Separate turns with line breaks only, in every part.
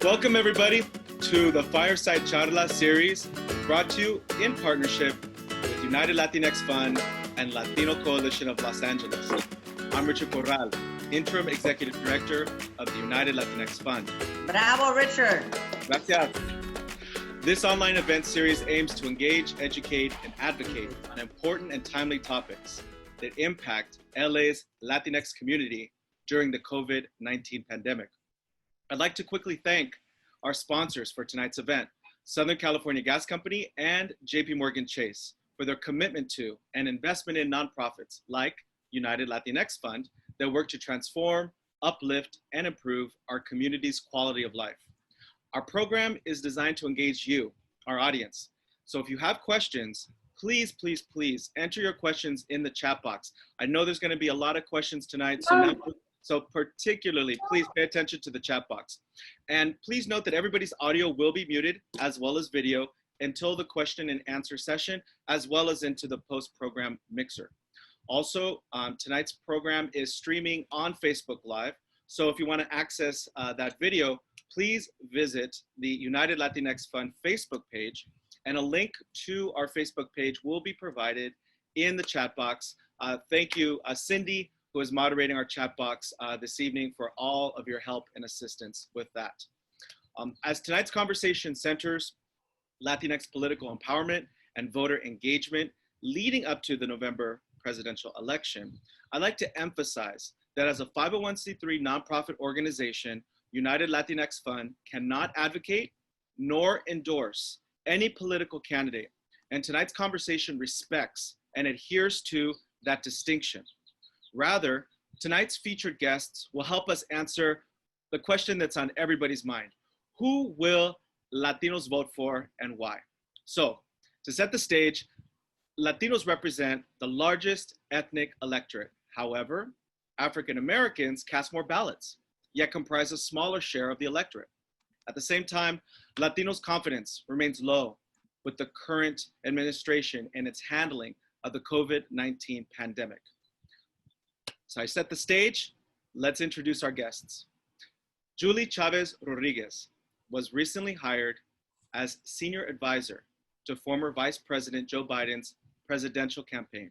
Welcome everybody to the Fireside CharLA series brought to you in partnership with United Latinx Fund and Latino Coalition of Los Angeles. I'm Richard Corral, Interim Executive Director of the United Latinx Fund.
Bravo, Richard.
Gracias. This online event series aims to engage, educate, and advocate on important and timely topics that impact LA's Latinx community during the COVID-19 pandemic. I'd like to quickly thank our sponsors for tonight's event, Southern California Gas Company and JP Morgan Chase, for their commitment to and investment in nonprofits like United Latinx Fund that work to transform, uplift, and improve our community's quality of life. Our program is designed to engage you, our audience. So if you have questions, please enter your questions in the chat box. I know there's going to be a lot of questions tonight, so particularly, please pay attention to the chat box. And please note that everybody's audio will be muted as well as video until the question and answer session, as well as into the post-program mixer. Also, tonight's program is streaming on Facebook Live. So if you want to access that video, please visit the United Latinx Fund Facebook page, and a link to our Facebook page will be provided in the chat box. Thank you, Cindy, who is moderating our chat box this evening, for all of your help and assistance with that. As tonight's conversation centers Latinx political empowerment and voter engagement leading up to the November presidential election, I'd like to emphasize that as a 501c3 nonprofit organization, United Latinx Fund cannot advocate nor endorse any political candidate. And tonight's conversation respects and adheres to that distinction. Rather, tonight's featured guests will help us answer the question that's on everybody's mind. Who will Latinos vote for and why? So, to set the stage, Latinos represent the largest ethnic electorate. However, African Americans cast more ballots, yet comprise a smaller share of the electorate. At the same time, Latinos' confidence remains low with the current administration and its handling of the COVID-19 pandemic. So I set the stage, let's introduce our guests. Julie Chavez Rodriguez was recently hired as senior advisor to former Vice President Joe Biden's presidential campaign,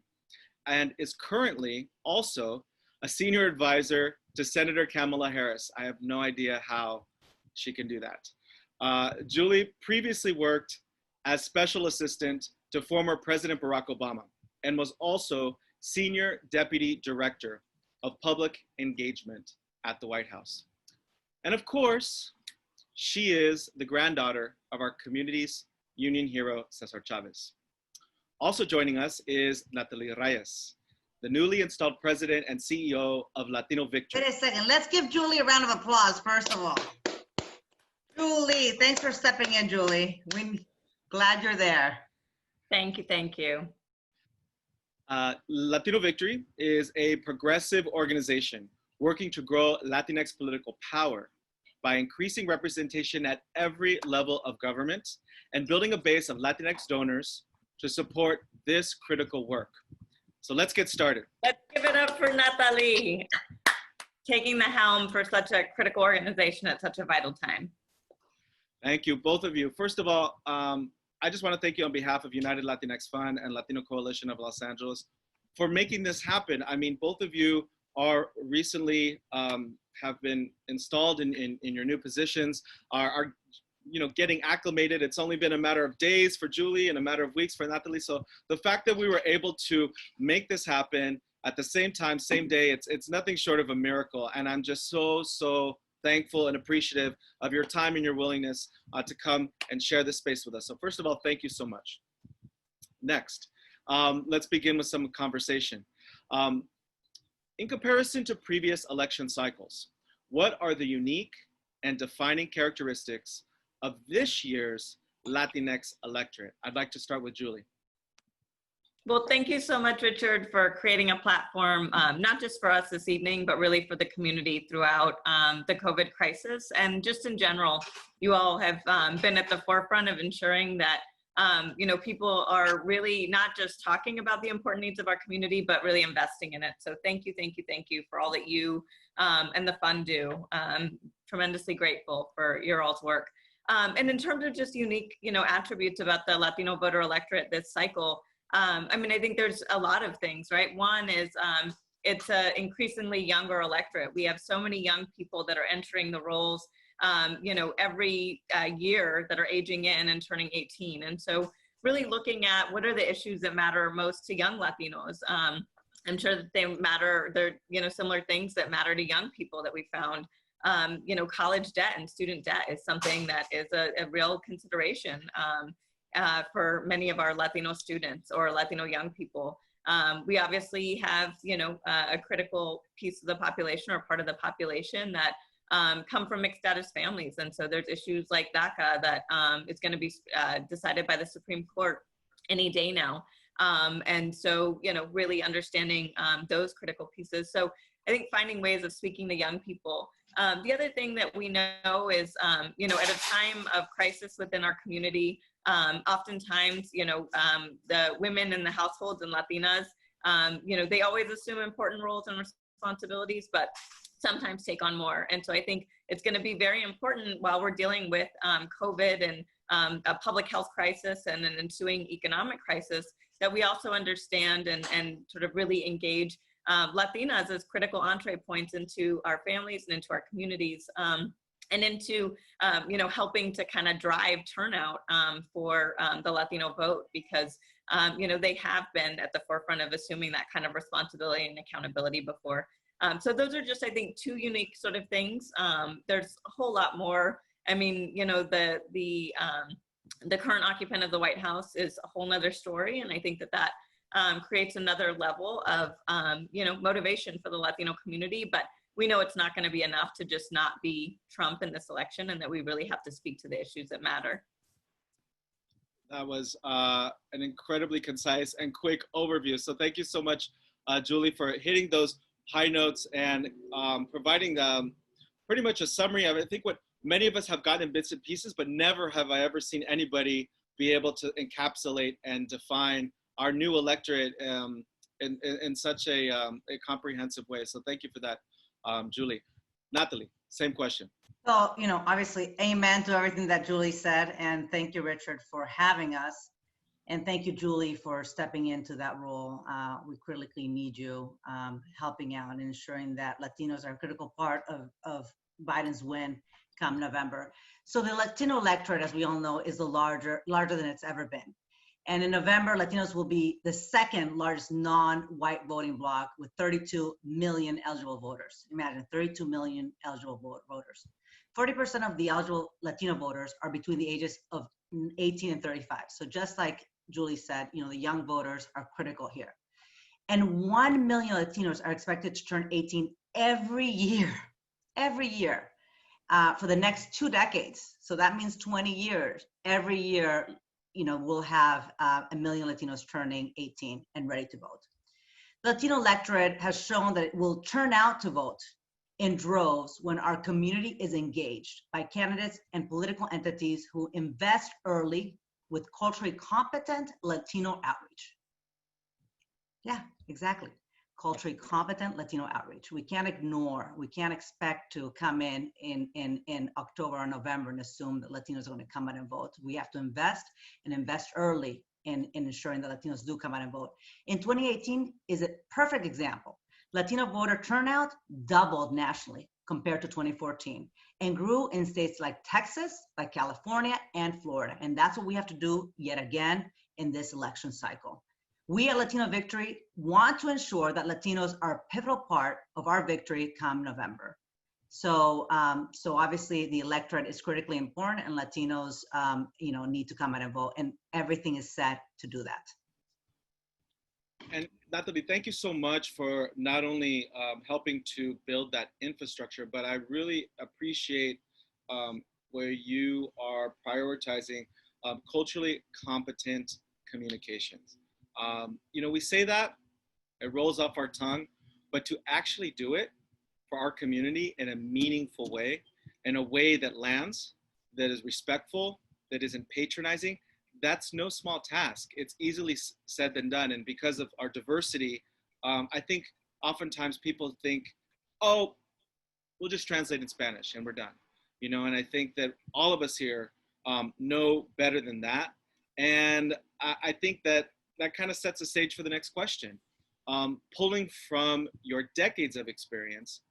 and is currently also a senior advisor to Senator Kamala Harris. I have no idea how she can do that. Julie previously worked as special assistant to former President Barack Obama and was also senior deputy director of public engagement at the White House. And of course, she is the granddaughter of our community's union hero, Cesar Chavez. Also joining us is Nathalie Reyes, the newly installed president and CEO of Latino Victory.
Wait a second, let's give Julie a round of applause, first of all. Julie, thanks for stepping in, Julie. We're glad you're there.
Thank you, thank you.
Latino Victory is a progressive organization working to grow Latinx political power by increasing representation at every level of government and building a base of Latinx donors to support this critical work. So let's get started.
Let's give it up for Nathalie, taking the helm for such a critical organization at such a vital time.
Thank you, both of you. First of all, I just want to thank you on behalf of United Latinx Fund and Latino Coalition of Los Angeles for making this happen. I mean, both of you are recently have been installed in your new positions, are getting acclimated. It's only been a matter of days for Julie and a matter of weeks for Nathalie. So the fact that we were able to make this happen at the same time, same day, it's nothing short of a miracle. And I'm just so thankful and appreciative of your time and your willingness to come and share this space with us. So first of all, thank you so much. Next, let's begin with some conversation. In comparison to previous election cycles, what are the unique and defining characteristics of this year's Latinx electorate? I'd like to start with Julie.
Well, thank you so much, Richard, for creating a platform, not just for us this evening, but really for the community throughout the COVID crisis. And just in general, you all have been at the forefront of ensuring that people are really not just talking about the important needs of our community, but really investing in it. So thank you, thank you, thank you for all that you and the fund do. Tremendously grateful for your all's work. And in terms of just unique, attributes about the Latino voter electorate this cycle, I think there's a lot of things, right? One is it's an increasingly younger electorate. We have so many young people that are entering the rolls, every year that are aging in and turning 18. And so really looking at what are the issues that matter most to young Latinos. I'm sure that they matter, they're, similar things that matter to young people that we found. College debt and student debt is something that is a real consideration for many of our Latino students or Latino young people. We obviously have, a critical piece of the population or part of the population that come from mixed status families. And so there's issues like DACA that is going to be decided by the Supreme Court any day now. And so, really understanding those critical pieces. So I think finding ways of speaking to young people. The other thing that we know is, at a time of crisis within our community, oftentimes, the women in the households and Latinas, they always assume important roles and responsibilities, but sometimes take on more. And so I think it's going to be very important while we're dealing with COVID and a public health crisis and an ensuing economic crisis, that we also understand and sort of really engage Latinas as critical entree points into our families and into our communities, and into, helping to kind of drive turnout for the Latino vote, because, they have been at the forefront of assuming that kind of responsibility and accountability before. So those are just, I think, two unique sort of things. There's a whole lot more. The current occupant of the White House is a whole nother story. And I think that creates another level of, motivation for the Latino community. But we know it's not going to be enough to just not be Trump in this election, and that we really have to speak to the issues that matter.
That was an incredibly concise and quick overview. So thank you so much, Julie, for hitting those high notes and providing pretty much a summary of, I think, what many of us have gotten in bits and pieces, but never have I ever seen anybody be able to encapsulate and define our new electorate in such a comprehensive way. So thank you for that, Julie. Nathalie, same question.
So, obviously, amen to everything that Julie said. And thank you, Richard, for having us. And thank you, Julie, for stepping into that role. We critically need you helping out and ensuring that Latinos are a critical part of Biden's win come November. So the Latino electorate, as we all know, is larger than it's ever been. And in November, Latinos will be the second largest non-white voting bloc with 32 million eligible voters. Imagine 32 million eligible voters. 40% of the eligible Latino voters are between the ages of 18 and 35. So just like Julie said, the young voters are critical here. And 1 million Latinos are expected to turn 18 every year for the next 2 decades. So that means 20 years. Every year, we'll have 1 million Latinos turning 18 and ready to vote. The Latino electorate has shown that it will turn out to vote in droves when our community is engaged by candidates and political entities who invest early with culturally competent Latino outreach. Yeah, exactly. Culturally competent Latino outreach. We can't expect to come in October or November and assume that Latinos are going to come out and vote. We have to invest early in ensuring that Latinos do come out and vote. In 2018 is a perfect example. Latino voter turnout doubled nationally compared to 2014 and grew in states like Texas, like California, and Florida. And that's what we have to do yet again in this election cycle. We at Latino Victory want to ensure that Latinos are a pivotal part of our victory come November. So obviously the electorate is critically important, and Latinos, need to come out and vote, and everything is set to do that.
And Nathalie, thank you so much for not only helping to build that infrastructure, but I really appreciate where you are prioritizing culturally competent communications. We say that, it rolls off our tongue, but to actually do it for our community in a meaningful way, in a way that lands, that is respectful, that isn't patronizing, that's no small task. It's easily said than done. And because of our diversity, I think oftentimes people think, oh, we'll just translate in Spanish and we're done. You know, and I think that all of us here know better than that. And I think that that kind of sets the stage for the next question. Pulling from your decades of experience,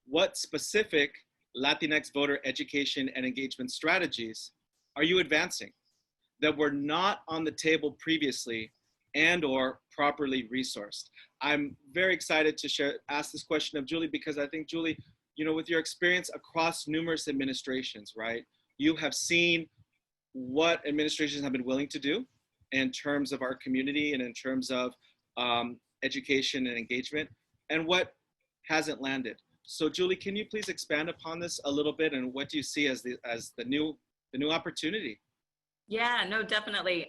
what specific Latinx voter education and engagement strategies are you advancing that were not on the table previously and or properly resourced? I'm very excited to ask this question of Julie, because I think, Julie, you know, with your experience across numerous administrations, right, you have seen what administrations have been willing to do in terms of our community and in terms of education and engagement, and what hasn't landed. So Julie, can you please expand upon this a little bit, and what do you see as the new opportunity?
Yeah, no, definitely.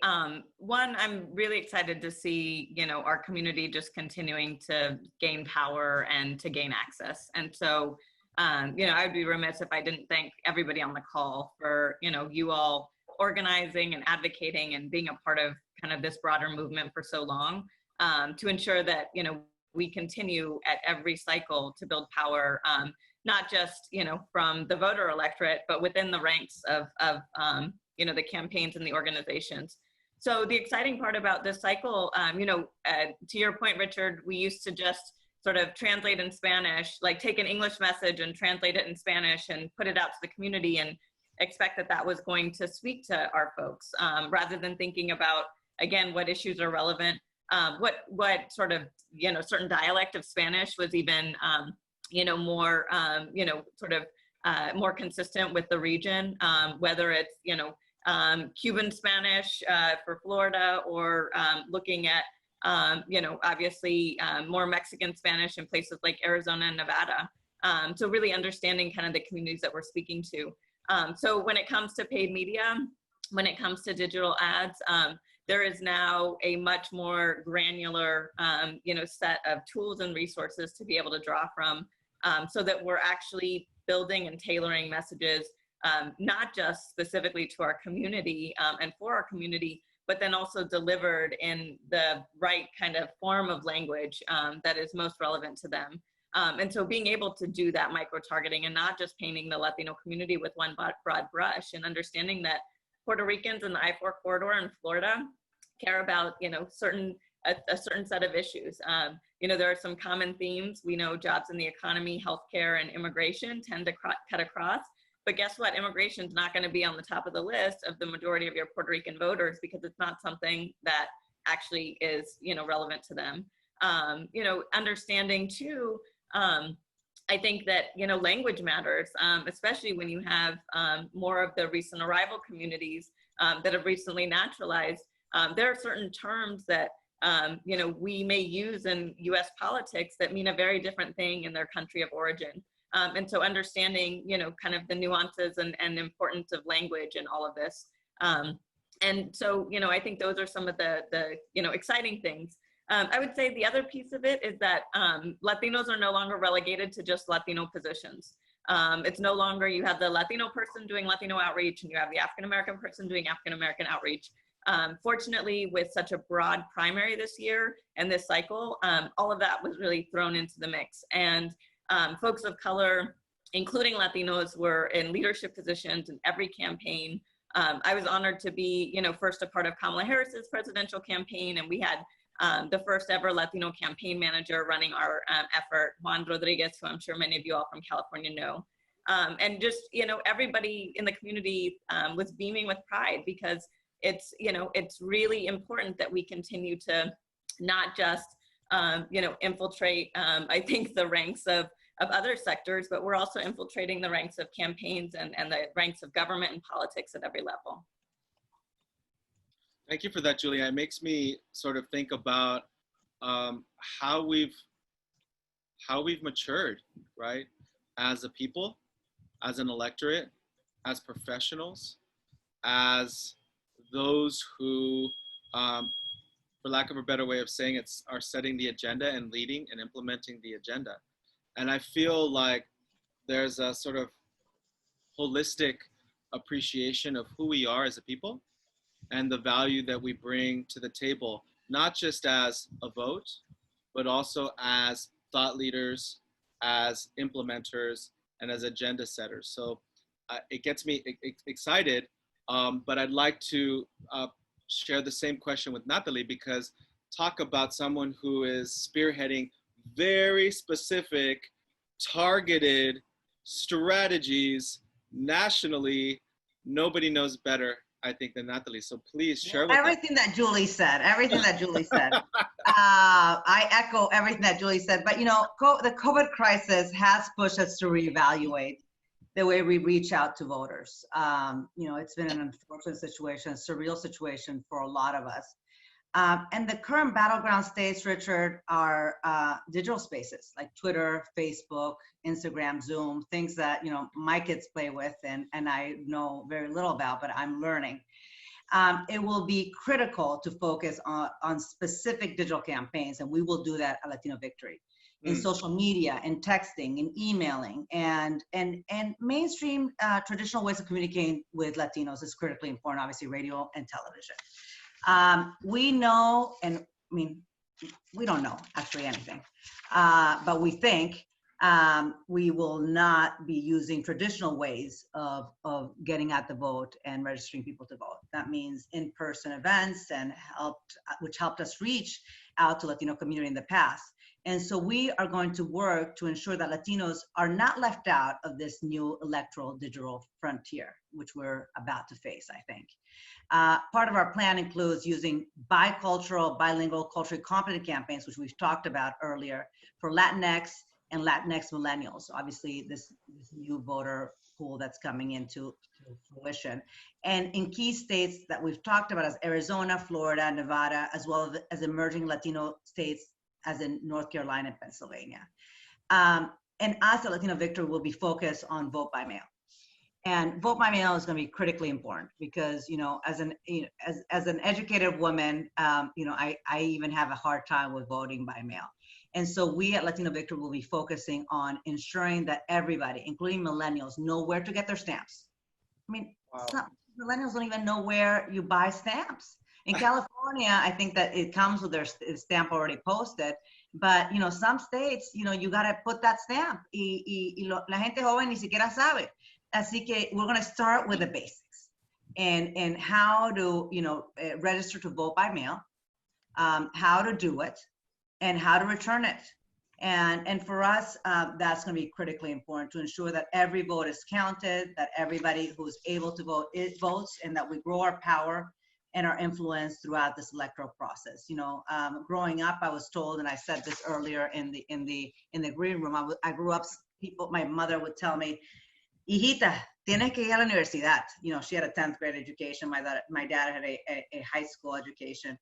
One, I'm really excited to see, you know, our community just continuing to gain power and to gain access. And so, you know, I would be remiss if I didn't thank everybody on the call for, you know, you all organizing and advocating and being a part of kind of this broader movement for so long, to ensure that, you know, we continue at every cycle to build power, not just, you know, from the voter electorate, but within the ranks of you know, the campaigns and the organizations. So the exciting part about this cycle, you know, to your point, Richard, we used to just sort of translate in Spanish, like take an English message and translate it in Spanish and put it out to the community and expect that that was going to speak to our folks, rather than thinking about, again, what issues are relevant, what sort of, you know, certain dialect of Spanish was even, you know, more, you know, sort of more consistent with the region, whether it's, you know, Cuban Spanish for Florida, or looking at, you know, obviously more Mexican Spanish in places like Arizona and Nevada. So really understanding kind of the communities that we're speaking to. So when it comes to paid media, when it comes to digital ads, there is now a much more granular, you know, set of tools and resources to be able to draw from, so that we're actually building and tailoring messages, not just specifically to our community and for our community, but then also delivered in the right kind of form of language that is most relevant to them. And so being able to do that micro-targeting and not just painting the Latino community with one broad brush, and understanding that Puerto Ricans in the I-4 corridor in Florida care about, you know, a certain set of issues. You know, there are some common themes. We know jobs in the economy, healthcare, and immigration tend to cut across. But guess what? Immigration is not going to be on the top of the list of the majority of your Puerto Rican voters, because it's not something that actually is, you know, relevant to them. You know, understanding too, I think that, you know, language matters, especially when you have more of the recent arrival communities that have recently naturalized. There are certain terms that, you know, we may use in US politics that mean a very different thing in their country of origin. And so understanding, you know, kind of the nuances and importance of language and all of this. And so, you know, I think those are some of the you know, exciting things. I would say the other piece of it is that Latinos are no longer relegated to just Latino positions. It's no longer you have the Latino person doing Latino outreach and you have the African-American person doing African-American outreach. Fortunately, with such a broad primary this year and this cycle, all of that was really thrown into the mix. And folks of color, including Latinos, were in leadership positions in every campaign. I was honored to be, you know, first a part of Kamala Harris's presidential campaign, and we had the first ever Latino campaign manager running our effort, Juan Rodriguez, who I'm sure many of you all from California know. And just, you know, everybody in the community was beaming with pride, because it's, you know, it's really important that we continue to not just, you know, infiltrate, I think, the ranks of other sectors, but we're also infiltrating the ranks of campaigns and the ranks of government and politics at every level.
Thank you for that, Julia. It makes me sort of think about how we've matured, right? As a people, as an electorate, as professionals, as those who, for lack of a better way of saying it, are setting the agenda and leading and implementing the agenda. And I feel like there's a sort of holistic appreciation of who we are as a people, and the value that we bring to the table, not just as a vote, but also as thought leaders, as implementers, and as agenda setters. So it gets me excited, but I'd like to share the same question with Nathalie, because talk about someone who is spearheading very specific, targeted strategies nationally. Nobody knows better, I think, than Nathalie. So please share with
everything
us.
that Julie said. Everything that Julie said. I echo everything that Julie said. But you know, the COVID crisis has pushed us to reevaluate the way we reach out to voters. You know, it's been an unfortunate situation, a surreal situation for a lot of us. And the current battleground states, Richard, are digital spaces like Twitter, Facebook, Instagram, Zoom, things that, you know, my kids play with and I know very little about, but I'm learning. It will be critical to focus on specific digital campaigns, and we will do that at Latino Victory. In social media, in texting, in emailing, and mainstream traditional ways of communicating with Latinos is critically important, obviously radio and television. We know, and I mean, we don't know actually anything, but we think we will not be using traditional ways of getting out the vote and registering people to vote. That means in-person events which helped us reach out to Latino community in the past. And so we are going to work to ensure that Latinos are not left out of this new electoral digital frontier, which we're about to face, I think. Part of our plan includes using bicultural, bilingual, culturally competent campaigns, which we've talked about earlier, for Latinx and Latinx millennials. Obviously, this new voter pool that's coming into fruition. And in key states that we've talked about as Arizona, Florida, Nevada, as well as emerging Latino states as in North Carolina and Pennsylvania. And us at Latino Victory will be focused on vote by mail. And vote by mail is going to be critically important because, you know, as an educated woman, you know, I even have a hard time with voting by mail. And so we at Latino Victory will be focusing on ensuring that everybody, including millennials, know where to get their stamps. I mean, millennials don't even know where you buy stamps. In California, I think that it comes with their stamp already posted, but you know, some states, you know, you gotta put that stamp. La gente joven ni siquiera sabe. Así que we're gonna start with the basics and how to, you know, register to vote by mail, how to do it, and how to return it. And for us, that's going to be critically important to ensure that every vote is counted, that everybody who's able to vote votes, and that we grow our power and our influence throughout this electoral process. You know, growing up, I was told, and I said this earlier in the green room. I grew up. My mother would tell me, "Hijita, tienes que ir a la universidad." You know, she had a 10th grade education. My dad had a high school education.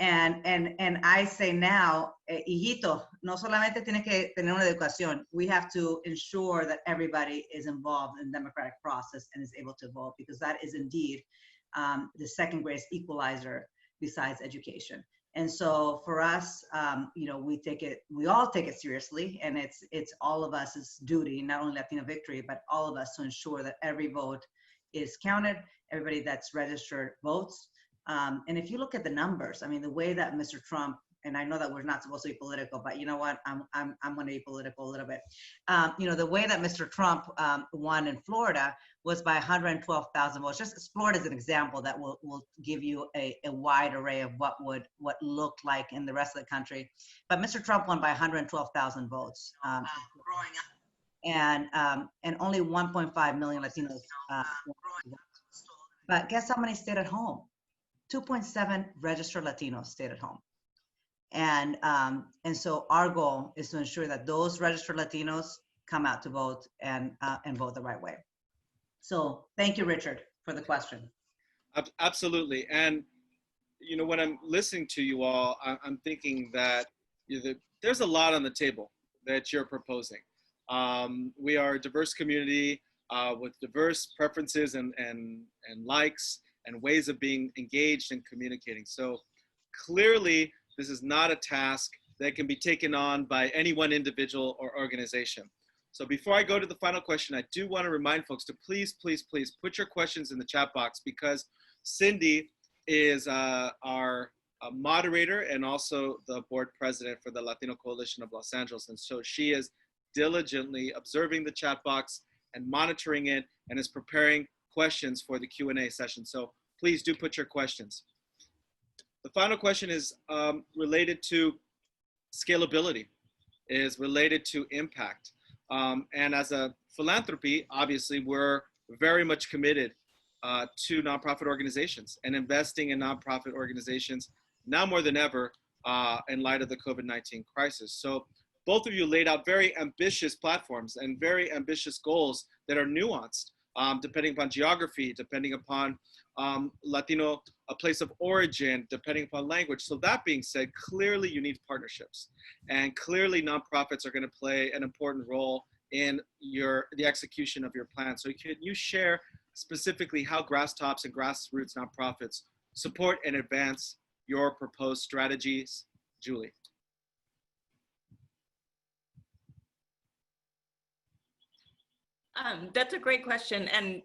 And I say now, hijito, no solamente tienes que tener una educación. We have to ensure that everybody is involved in the democratic process and is able to vote, because that is indeed the second greatest equalizer besides education. And so for us, you know, we all take it seriously, and it's all of us' duty, not only Latino Victory, but all of us, to ensure that every vote is counted, everybody that's registered votes. And if you look at the numbers, I mean, the way that Mr. Trump, and I know that we're not supposed to be political, but you know what, I'm going to be political a little bit. You know, the way that Mr. Trump won in Florida was by 112,000 votes. Just Florida is an example that will give you a wide array of what looked like in the rest of the country. But Mr. Trump won by 112,000 votes growing up, and only 1.5 million Latinos. But guess how many stayed at home? 2.7 registered Latinos stayed at home. And so our goal is to ensure that those registered Latinos come out to vote and vote the right way. So thank you, Richard, for the question.
Absolutely. And, you know, when I'm listening to you all, I'm thinking that there's a lot on the table that you're proposing. We are a diverse community with diverse preferences and likes and ways of being engaged and communicating. So clearly, this is not a task that can be taken on by any one individual or organization. So before I go to the final question, I do want to remind folks to please, please, please put your questions in the chat box, because Cindy is our moderator and also the board president for the Latino Coalition of Los Angeles. And so she is diligently observing the chat box and monitoring it and is preparing questions for the Q&A session. So please do put your questions. The final question is related to scalability, is related to impact. And as a philanthropy, obviously, we're very much committed to nonprofit organizations and investing in nonprofit organizations now more than ever in light of the COVID-19 crisis. So both of you laid out very ambitious platforms and very ambitious goals that are nuanced, depending upon geography, depending upon Latino, a place of origin, depending upon language. So that being said, clearly you need partnerships, and clearly nonprofits are going to play an important role in the execution of your plan. So can you share specifically how grasstops and grassroots nonprofits support and advance your proposed strategies? Julie.
That's a great question. And,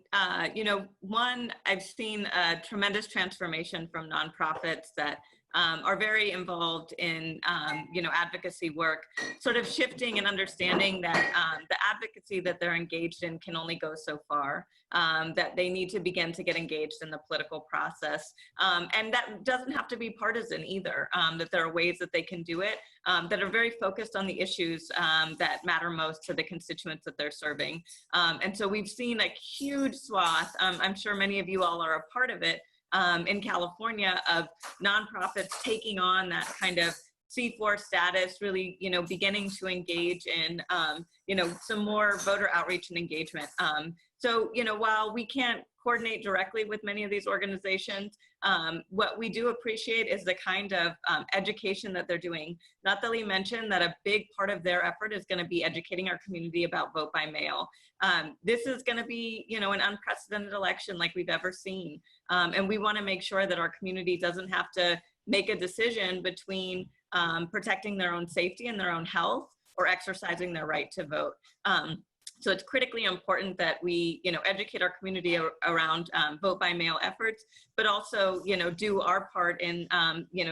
one, I've seen a tremendous transformation from nonprofits that are very involved in, advocacy work, sort of shifting and understanding that the advocacy that they're engaged in can only go so far, that they need to begin to get engaged in the political process. And that doesn't have to be partisan either, that there are ways that they can do it that are very focused on the issues that matter most to the constituents that they're serving. And so we've seen a huge swath, I'm sure many of you all are a part of it, in California, of nonprofits taking on that kind of C4 status, really, beginning to engage in, some more voter outreach and engagement. So, while we can't coordinate directly with many of these organizations, what we do appreciate is the kind of education that they're doing. Nathalie mentioned that a big part of their effort is going to be educating our community about vote by mail. This is going to be, an unprecedented election like we've ever seen. And we want to make sure that our community doesn't have to make a decision between protecting their own safety and their own health or exercising their right to vote. So it's critically important that we, educate our community around vote by mail efforts, but also, do our part in,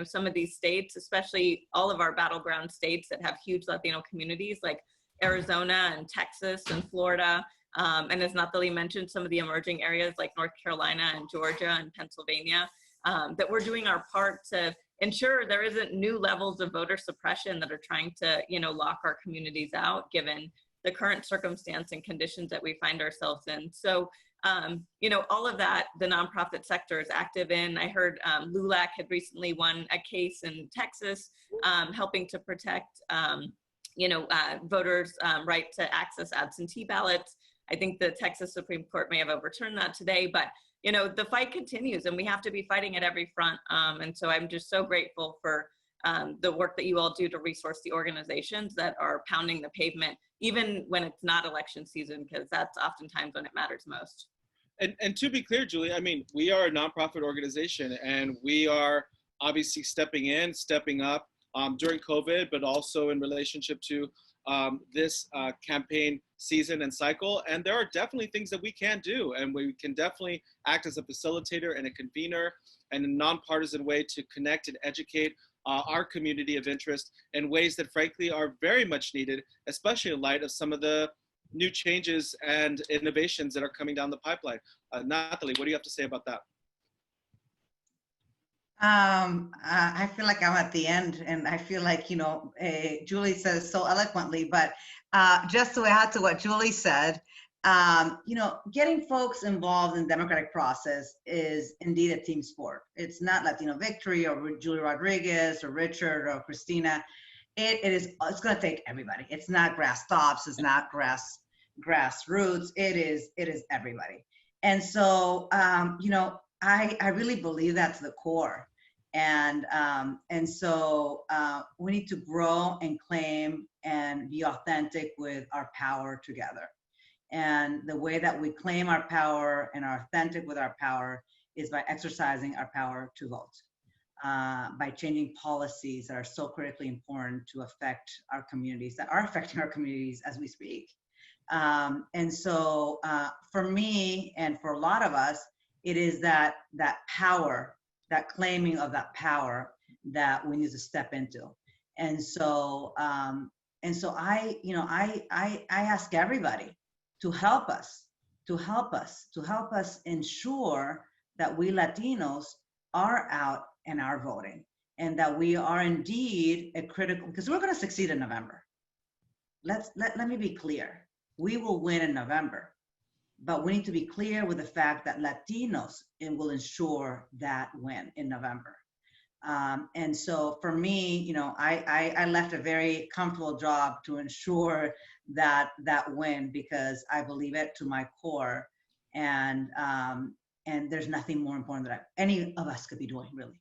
some of these states, especially all of our battleground states that have huge Latino communities like Arizona and Texas and Florida. And as Nathalie mentioned, some of the emerging areas like North Carolina and Georgia and Pennsylvania, that we're doing our part to ensure there isn't new levels of voter suppression that are trying to, lock our communities out, given the current circumstance and conditions that we find ourselves in. So, all of that, the nonprofit sector is active in. I heard LULAC had recently won a case in Texas, helping to protect, voters' right to access absentee ballots. I think the Texas Supreme Court may have overturned that today, but the fight continues and we have to be fighting at every front. And so I'm just so grateful for the work that you all do to resource the organizations that are pounding the pavement, even when it's not election season, because that's oftentimes when it matters most.
And to be clear, Julie, I mean, we are a nonprofit organization and we are obviously stepping up during COVID, but also in relationship to this campaign season and cycle. And there are definitely things that we can do, and we can definitely act as a facilitator and a convener and a nonpartisan way to connect and educate our community of interest in ways that frankly are very much needed, especially in light of some of the new changes and innovations that are coming down the pipeline. Nathalie, what do you have to say about that?
I feel like I'm at the end, and I feel like, Julie says so eloquently, but just to add to what Julie said, getting folks involved in the democratic process is indeed a team sport. It's not Latino Victory or Julie Rodriguez or Richard or Christina. It's going to take everybody. It's not grasstops. It's not grassroots. It is everybody. And so, I really believe that's the core. And so we need to grow and claim and be authentic with our power together. And the way that we claim our power and are authentic with our power is by exercising our power to vote, by changing policies that are so critically important to affect our communities, that are affecting our communities as we speak. And so for me and for a lot of us, it is that power that claiming of that power that we need to step into. And so, I ask everybody to help us, to help us ensure that we Latinos are out and are voting, and that we are indeed a critical, because we're going to succeed in November. Let me be clear. We will win in November, but we need to be clear with the fact that Latinos will ensure that win in November. And so for me, I left a very comfortable job to ensure that win, because I believe it to my core. And there's nothing more important that any of us could be doing, really.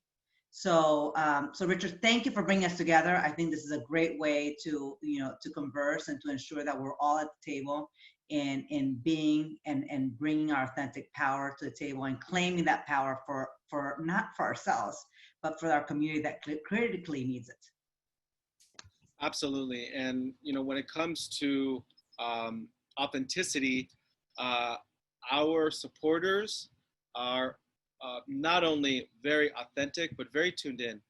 So Richard, thank you for bringing us together. I think this is a great way to converse and to ensure that we're all at the table in being and bringing our authentic power to the table and claiming that power for not for ourselves, but for our community that critically needs it.
Absolutely. And, when it comes to authenticity, our supporters are not only very authentic, but very tuned in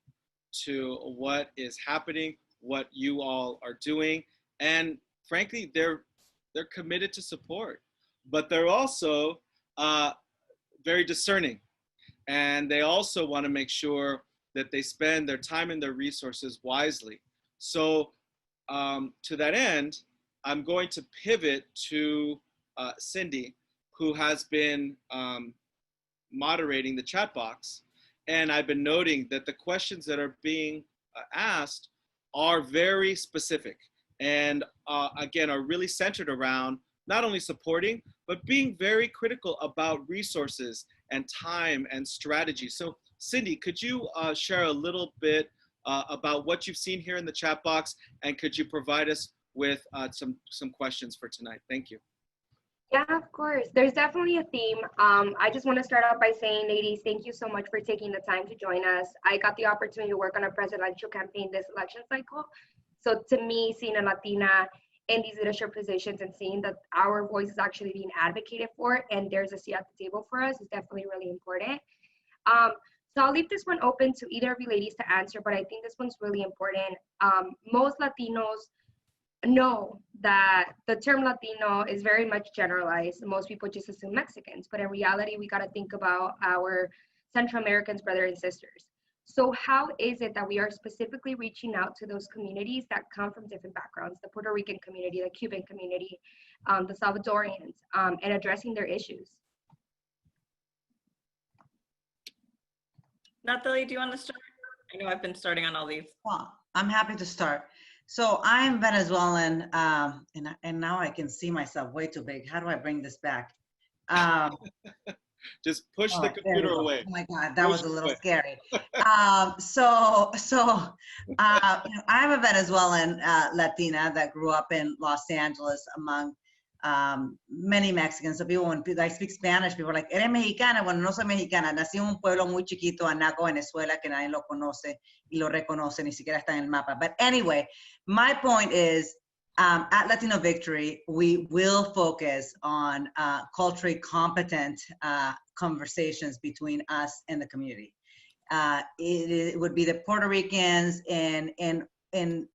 to what is happening, what you all are doing. And frankly, they're committed to support, but they're also very discerning. And they also want to make sure that they spend their time and their resources wisely. So to that end, I'm going to pivot to Cindy, who has been moderating the chat box. And I've been noting that the questions that are being asked are very specific and again, are really centered around not only supporting, but being very critical about resources and time and strategy. So Cindy, could you share a little bit about what you've seen here in the chat box, and could you provide us with some questions for tonight? Thank you.
Yeah, of course. There's definitely a theme. I just want to start off by saying, ladies, thank you so much for taking the time to join us. I got the opportunity to work on a presidential campaign this election cycle. So to me, seeing a Latina in these leadership positions and seeing that our voice is actually being advocated for and there's a seat at the table for us is definitely really important. So I'll leave this one open to either of you ladies to answer, but I think this one's really important. Most Latinos know that the term Latino is very much generalized. Most people just assume Mexicans, but in reality, we got to think about our Central Americans, brothers and sisters. So how is it that we are specifically reaching out to those communities that come from different backgrounds, the Puerto Rican community, the Cuban community, the Salvadorians, and addressing their issues?
Nathalie, do you want to start? I know I've been starting on all these.
Well, I'm happy to start. So I'm Venezuelan, and now I can see myself way too big. How do I bring this back?
Just push the computer away.
Oh my God, that was a little scary. I'm a Venezuelan Latina that grew up in Los Angeles among many Mexicans. So people, when I speak Spanish, people are like, ¿eres mexicana? Bueno, no soy mexicana. Nací en un pueblo muy chiquito, Anaco, Venezuela, que nadie lo conoce y lo reconoce, ni siquiera está en el mapa. But anyway, my point is, at Latino Victory, we will focus on culturally competent conversations between us and the community. It would be the Puerto Ricans in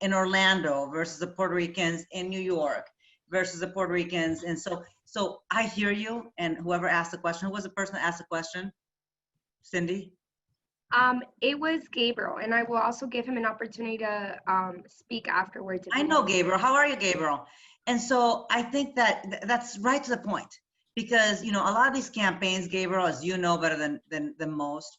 Orlando versus the Puerto Ricans in New York versus the Puerto Ricans. And so I hear you, and whoever asked the question, who was the person that asked the question? Cindy?
It was Gabriel, and I will also give him an opportunity to speak afterwards.
I know Gabriel. How are you, Gabriel? And so I think that that's right to the point, because a lot of these campaigns, Gabriel, as you know better than most,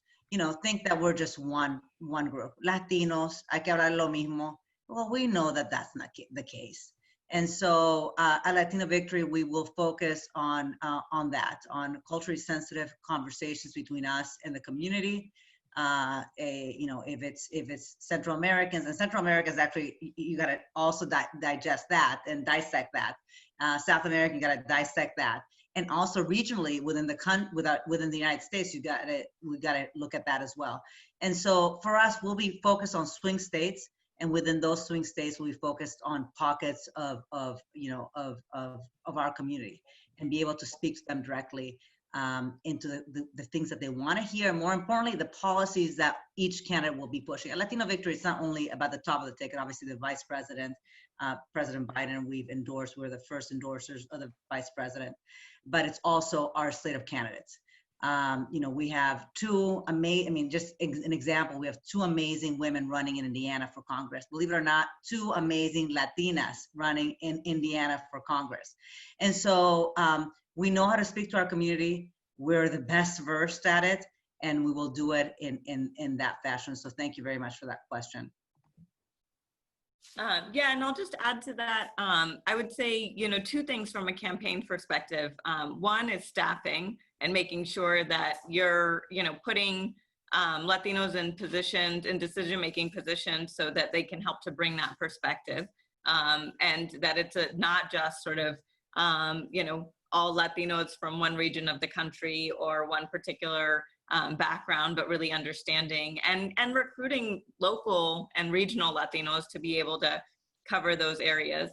think that we're just one group. Latinos, hay que hablar lo mismo. Well, we know that that's not the case. And so at Latino Victory, we will focus on that, on culturally sensitive conversations between us and the community. If it's Central Americans, and Central Americans, actually, you got to also digest that and dissect that. South America, you got to dissect that, and also regionally within the United States, we got to look at that as well. And so for us, we'll be focused on swing states, and within those swing states, we'll be focused on pockets of our community and be able to speak to them directly. into the things that they want to hear. More importantly, the policies that each candidate will be pushing. At Latino Victory, it's not only about the top of the ticket. Obviously, the vice president, President Biden, we've endorsed. We're the first endorsers of the vice president, but it's also our slate of candidates. We have two amazing, just an example, we have two amazing women running in Indiana for Congress. Believe it or not, two amazing Latinas running in Indiana for Congress. And so we know how to speak to our community. We're the best versed at it, and we will do it in that fashion. So thank you very much for that question.
Yeah, and I'll just add to that. I would say, two things from a campaign perspective. One is staffing and making sure that you're, putting Latinos in positions, in decision-making positions, so that they can help to bring that perspective, and that it's not just sort of, all Latinos from one region of the country or one particular background, but really understanding and recruiting local and regional Latinos to be able to cover those areas.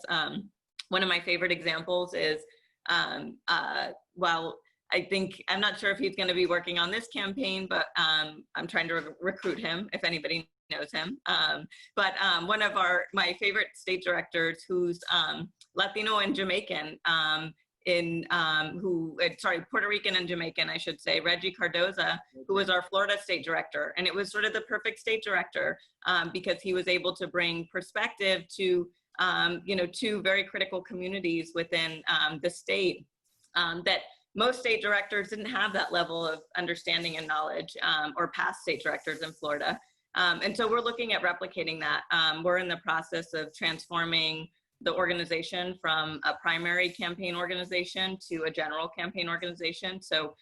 One of my favorite examples is, I'm not sure if he's going to be working on this campaign, but I'm trying to recruit him if anybody knows him. But one of my favorite state directors, who's Latino and Jamaican, Puerto Rican and Jamaican, I should say, Reggie Cardoza, who was our Florida state director. And it was sort of the perfect state director because he was able to bring perspective to, two very critical communities within the state that most state directors didn't have that level of understanding and knowledge, or past state directors in Florida. And so we're looking at replicating that. We're in the process of transforming the organization from a primary campaign organization to a general campaign organization. So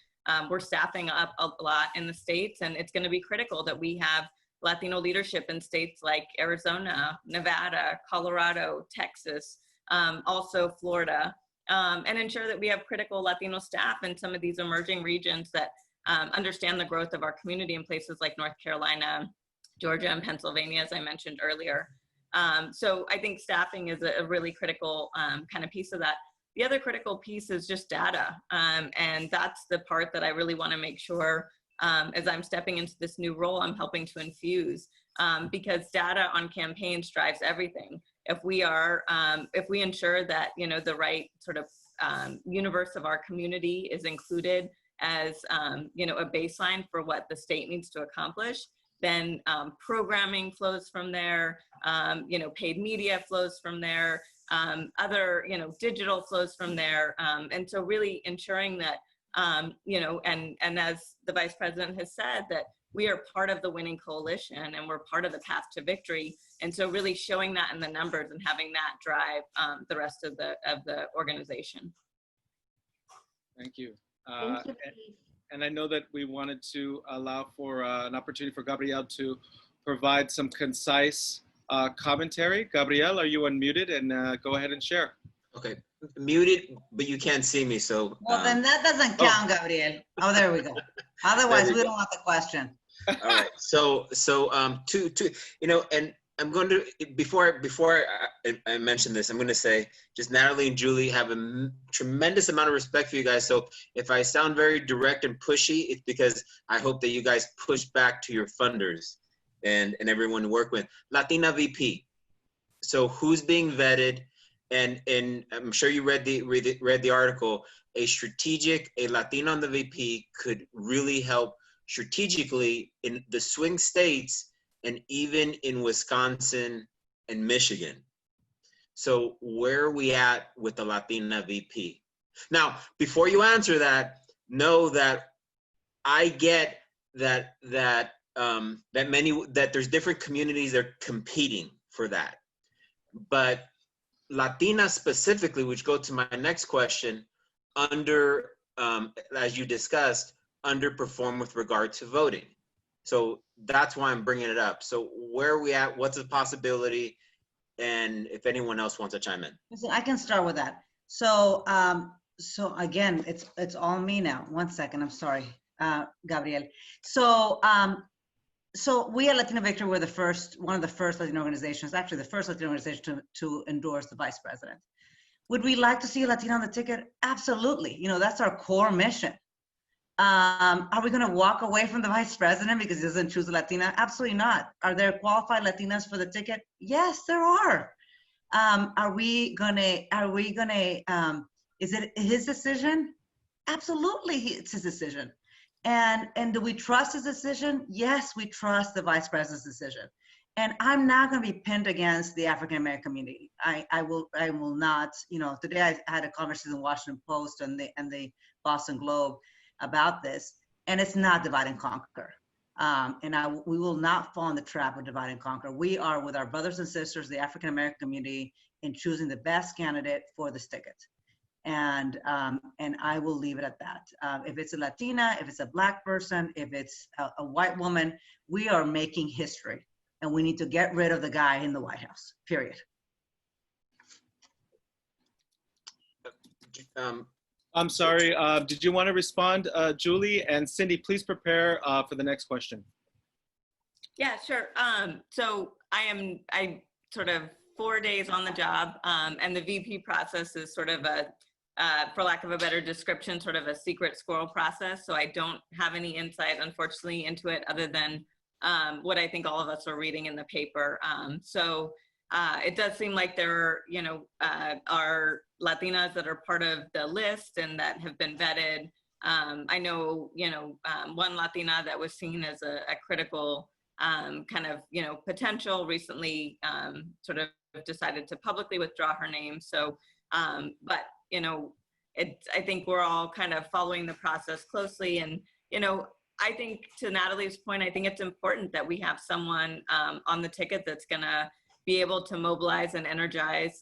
we're staffing up a lot in the States, and it's going to be critical that we have Latino leadership in states like Arizona, Nevada, Colorado, Texas, also Florida, and ensure that we have critical Latino staff in some of these emerging regions that understand the growth of our community in places like North Carolina, Georgia, and Pennsylvania, as I mentioned earlier. So I think staffing is a really critical kind of piece of that. The other critical piece is just data. And that's the part that I really want to make sure as I'm stepping into this new role, I'm helping to infuse, because data on campaigns drives everything. If we ensure that, the right sort of universe of our community is included as, a baseline for what the state needs to accomplish, then programming flows from there, paid media flows from there, other, digital flows from there. And so really ensuring that, and as the Vice President has said, that we are part of the winning coalition and we're part of the path to victory. And so really showing that in the numbers and having that drive the rest of the organization.
Thank you.
Thank you.
And I know that we wanted to allow for an opportunity for Gabriel to provide some concise commentary. Gabriel, are you unmuted? And go ahead and share.
Okay, muted, but you can't see me, so.
Well, then that doesn't count, Gabriel. Oh, there we go. Otherwise, we don't want the question.
All right, so and I'm going to, before I mention this, I'm going to say, just Nathalie and Julie have a tremendous amount of respect for you guys. So if I sound very direct and pushy, it's because I hope that you guys push back to your funders and everyone to work with. Latina VP. So who's being vetted? And I'm sure you read the article. A Latino on the VP could really help strategically in the swing states and even in Wisconsin and Michigan. So where are we at with the Latina VP? Now, before you answer that, know that I get that there's different communities that are competing for that. But Latina specifically, which go to my next question, as you discussed, underperform with regard to voting. So that's why I'm bringing it up. So where are we at? What's the possibility? And if anyone else wants to chime in.
Listen, I can start with that. So, so again, it's all me now. 1 second, I'm sorry, Gabriel. So, so we at Latino Victory were one of the first Latino organizations, actually the first Latino organization to endorse the vice president. Would we like to see a Latino on the ticket? Absolutely. That's our core mission. Are we going to walk away from the vice president because he doesn't choose a Latina? Absolutely not. Are there qualified Latinas for the ticket? Yes, there are. Is it his decision? Absolutely, it's his decision. And do we trust his decision? Yes, we trust the vice president's decision. And I'm not going to be pinned against the African American community. I will not. Today I had a conversation in the Washington Post and the Boston Globe about this, and it's not divide and conquer. We will not fall in the trap of divide and conquer. We are with our brothers and sisters, the African American community, in choosing the best candidate for this ticket. And I will leave it at that. If it's a Latina, if it's a Black person, if it's a white woman, we are making history, and we need to get rid of the guy in the White House, period.
I'm sorry, did you want to respond, Julie? And Cindy, please prepare for the next question.
Yeah, sure. So I sort of 4 days on the job, and the VP process is sort of for lack of a better description, sort of a secret squirrel process. So I don't have any insight, unfortunately, into it other than what I think all of us are reading in the paper. It does seem like there are Latinas that are part of the list and that have been vetted. I know, one Latina that was seen as a critical potential recently sort of decided to publicly withdraw her name. So, I think we're all kind of following the process closely. And, I think to Nathalie's point, I think it's important that we have someone on the ticket that's gonna be able to mobilize and energize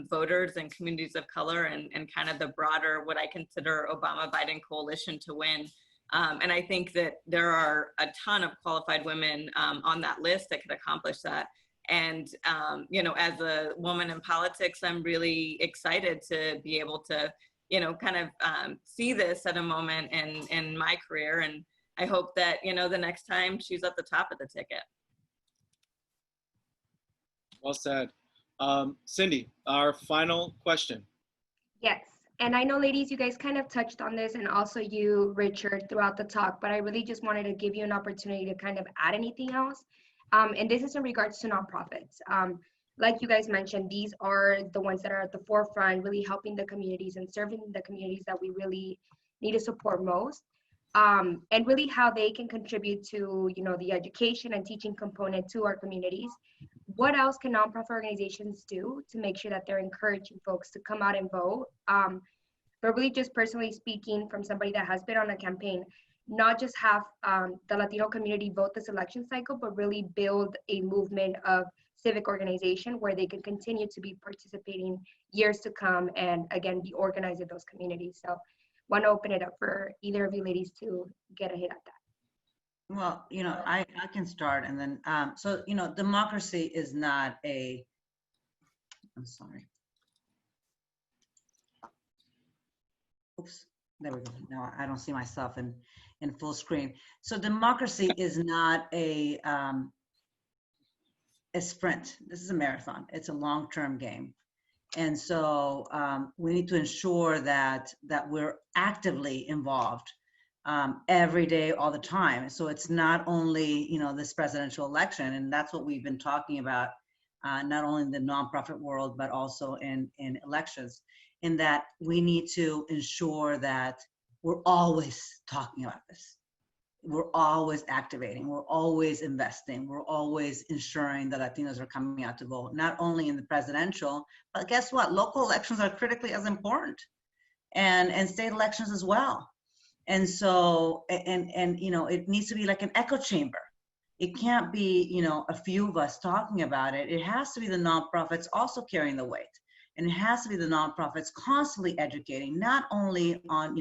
voters and communities of color and kind of the broader, what I consider Obama-Biden coalition to win. And I think that there are a ton of qualified women on that list that could accomplish that. And, as a woman in politics, I'm really excited to be able to, see this at a moment in my career. And I hope that, the next time she's at the top of the ticket.
Well said. Cindy, our final question.
Yes. And I know, ladies, you guys kind of touched on this, and also you, Richard, throughout the talk, but I really just wanted to give you an opportunity to kind of add anything else. And this is in regards to nonprofits. Like you guys mentioned, these are the ones that are at the forefront, really helping the communities and serving the communities that we really need to support most. And really how they can contribute to, the education and teaching component to our communities. What else can nonprofit organizations do to make sure that they're encouraging folks to come out and vote? But really just personally speaking, from somebody that has been on a campaign, not just have the Latino community vote this election cycle, but really build a movement of civic organization where they can continue to be participating years to come and, again, be organized in those communities. So want to open it up for either of you ladies to get a hit at that.
Well, I can start, and then, democracy is not I'm sorry. Oops, there we go. Now I don't see myself in full screen. So democracy is not a sprint. This is a marathon. It's a long-term game. And so we need to ensure that we're actively involved every day, all the time. So it's not only, this presidential election, and that's what we've been talking about, not only in the nonprofit world, but also in elections, in that we need to ensure that we're always talking about this. We're always activating, we're always investing, we're always ensuring that Latinos are coming out to vote, not only in the presidential, but guess what? Local elections are critically as important, and state elections as well. And so, and it needs to be like an echo chamber. It can't be, a few of us talking about it. It has to be the nonprofits also carrying the weight. And it has to be the nonprofits constantly educating, not only on,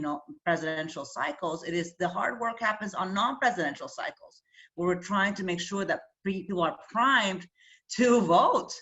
presidential cycles. It is the hard work happens on non-presidential cycles, where we're trying to make sure that people are primed to vote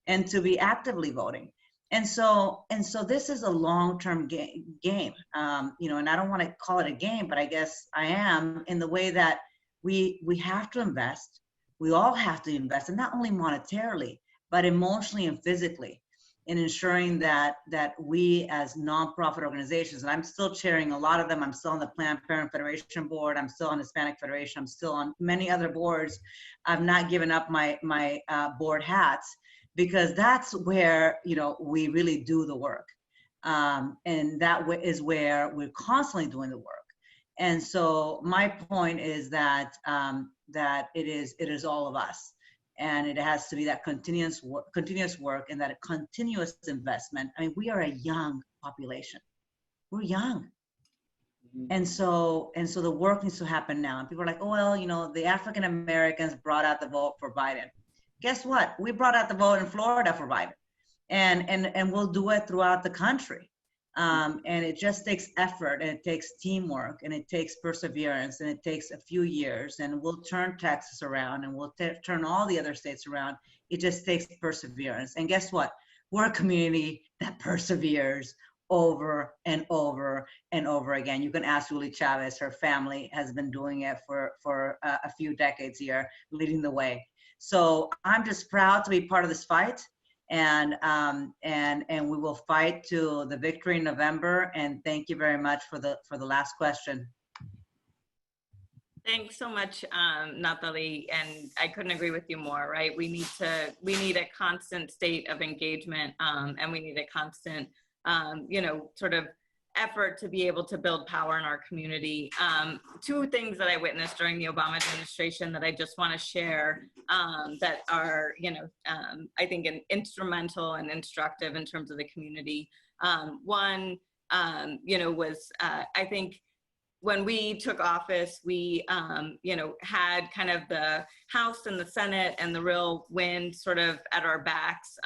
and to be actively voting. And so this is a long-term game, and I don't want to call it a game, but I guess I am, in the way that we have to invest. We all have to invest, and not only monetarily, but emotionally and physically. in ensuring that we as nonprofit organizations, and I'm still chairing a lot of them. I'm still on the Planned Parenthood Federation board. I'm still on Hispanic Federation. I'm still on many other boards. I've not given up my board hats, because that's where, you know, we really do the work. And that is where we're constantly doing the work. And so my point is that it is all of us. And it has to be that continuous work and that continuous investment. I mean, we are a young population. We're young. And so the work needs to happen now. And people are like, oh, well, you know, the African Americans brought out the vote for Biden. Guess what? We brought out the vote in Florida for Biden. And we'll do it throughout the country. And it just takes effort, and it takes teamwork, and it takes perseverance, and it takes a few years, and we'll turn Texas around, and we'll turn all the other states around. It just takes perseverance. And guess what? We're a community that perseveres over and over and over again. You can ask Julie Chavez. Her family has been doing it for a few decades here, leading the way. So I'm just proud to be part of this fight. And we will fight to the victory in November. And thank you very much for the last question.
Thanks so much, Nathalie. And I couldn't agree with you more, right? We need a constant state of engagement, and we need a constant, you know, sort of effort to be able to build power in our community. Two things that I witnessed during the Obama administration that I just want to share that are, you know, I think instrumental and instructive in terms of the community. One, you know, was I think when we took office, we, you know, had kind of the House and the Senate and the real wind sort of at our backs.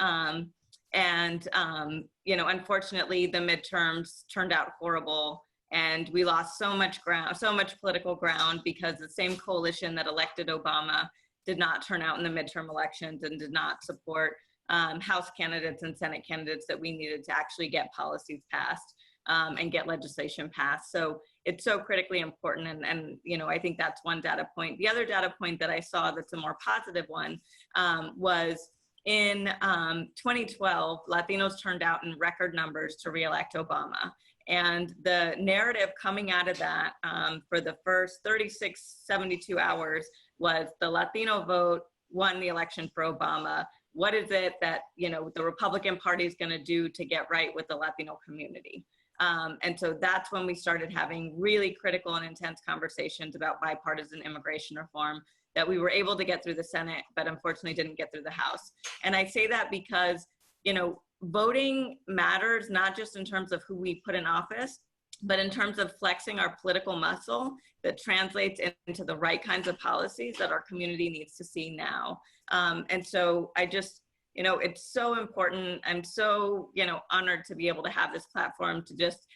You know, unfortunately, the midterms turned out horrible, and we lost so much ground, so much political ground, because the same coalition that elected Obama did not turn out in the midterm elections and did not support House candidates and Senate candidates that we needed to actually get policies passed and get legislation passed. So it's so critically important. And you know, I think that's one data point. The other data point that I saw that's a more positive one was in 2012, Latinos turned out in record numbers to re-elect Obama. And the narrative coming out of that for the first 72 hours was the Latino vote won the election for Obama. What is it that, you know, the Republican Party is going to do to get right with the Latino community? And so that's when we started having really critical and intense conversations about bipartisan immigration reform that we were able to get through the Senate, but unfortunately didn't get through the House. And I say that because, you know, voting matters, not just in terms of who we put in office, but in terms of flexing our political muscle that translates into the right kinds of policies that our community needs to see now. And so I just, you know, it's so important. I'm so, you know, honored to be able to have this platform to just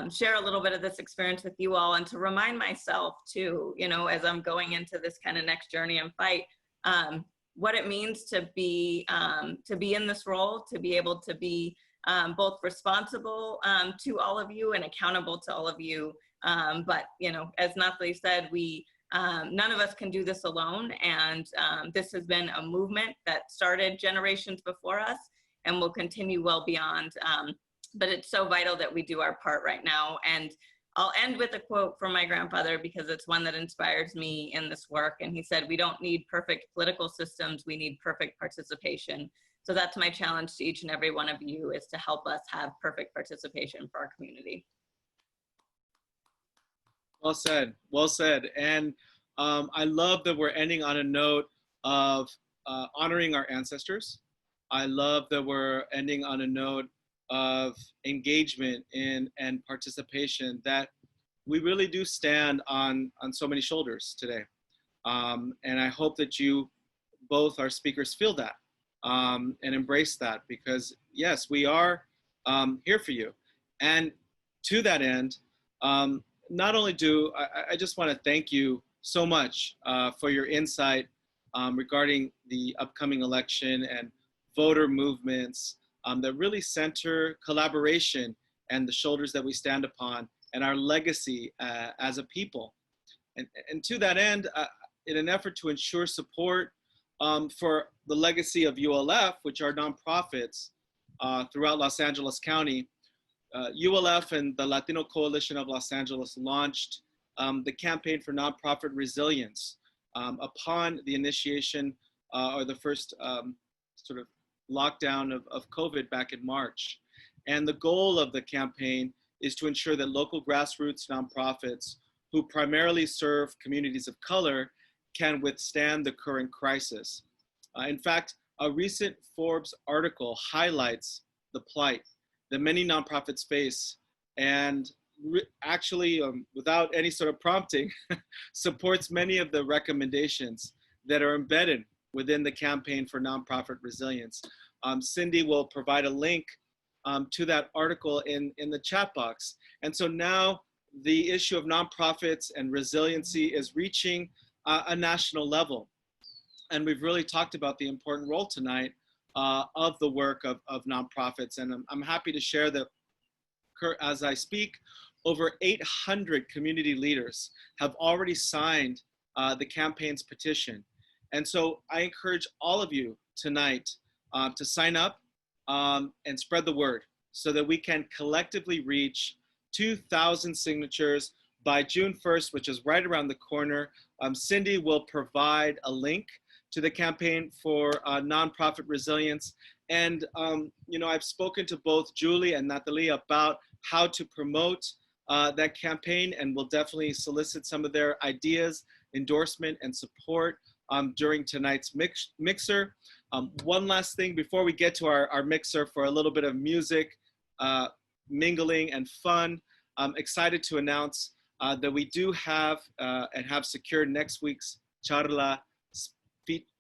share a little bit of this experience with you all, and to remind myself too, you know, as I'm going into this kind of next journey and fight, what it means to be in this role, to be able to be both responsible to all of you and accountable to all of you. But, you know, as Nathalie said, none of us can do this alone. And this has been a movement that started generations before us and will continue well beyond. But it's so vital that we do our part right now. And I'll end with a quote from my grandfather, because it's one that inspires me in this work. And he said, "We don't need perfect political systems, we need perfect participation." So that's my challenge to each and every one of you, is to help us have perfect participation for our community.
Well said, well said. And I love that we're ending on a note of honoring our ancestors. I love that we're ending on a note of engagement in and participation, that we really do stand on so many shoulders today. And I hope that you, both our speakers, feel that and embrace that, because yes, we are here for you. And to that end, not only do I just want to thank you so much for your insight regarding the upcoming election and voter movements that really center collaboration and the shoulders that we stand upon and our legacy as a people. And to that end, in an effort to ensure support for the legacy of ULF, which are nonprofits, throughout Los Angeles County, ULF and the Latino Coalition of Los Angeles launched the campaign for nonprofit resilience upon the initiation or the first sort of lockdown of COVID back in March. And the goal of the campaign is to ensure that local grassroots nonprofits who primarily serve communities of color can withstand the current crisis. In fact, a recent Forbes article highlights the plight that many nonprofits face, and actually, without any sort of prompting, supports many of the recommendations that are embedded within the campaign for nonprofit resilience. Cindy will provide a link to that article in the chat box. And so now the issue of nonprofits and resiliency is reaching a national level. And we've really talked about the important role tonight of the work of nonprofits. And I'm happy to share that as I speak, over 800 community leaders have already signed the campaign's petition. And so I encourage all of you tonight to sign up and spread the word so that we can collectively reach 2,000 signatures by June 1st, which is right around the corner. Cindy will provide a link to the campaign for nonprofit resilience. And I've spoken to both Julie and Nathalie about how to promote that campaign, and we'll definitely solicit some of their ideas, endorsement, and support during tonight's mixer. One last thing before we get to our mixer for a little bit of music, mingling, and fun. I'm excited to announce that we do have and have secured next week's CharLA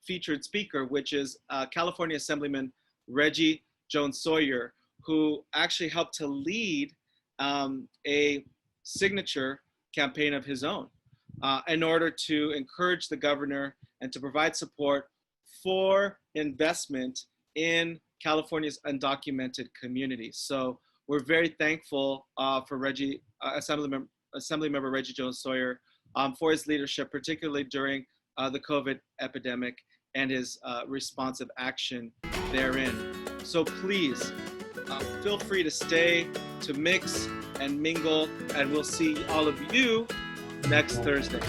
featured speaker, which is California Assemblyman Reggie Jones-Sawyer, who actually helped to lead a signature campaign of his own in order to encourage the governor and to provide support for investment in California's undocumented communities. So we're very thankful for Reggie, Assemblymember Reggie Jones-Sawyer for his leadership, particularly during the COVID epidemic and his responsive action therein. So please feel free to stay, to mix and mingle, and we'll see all of you next Thursday.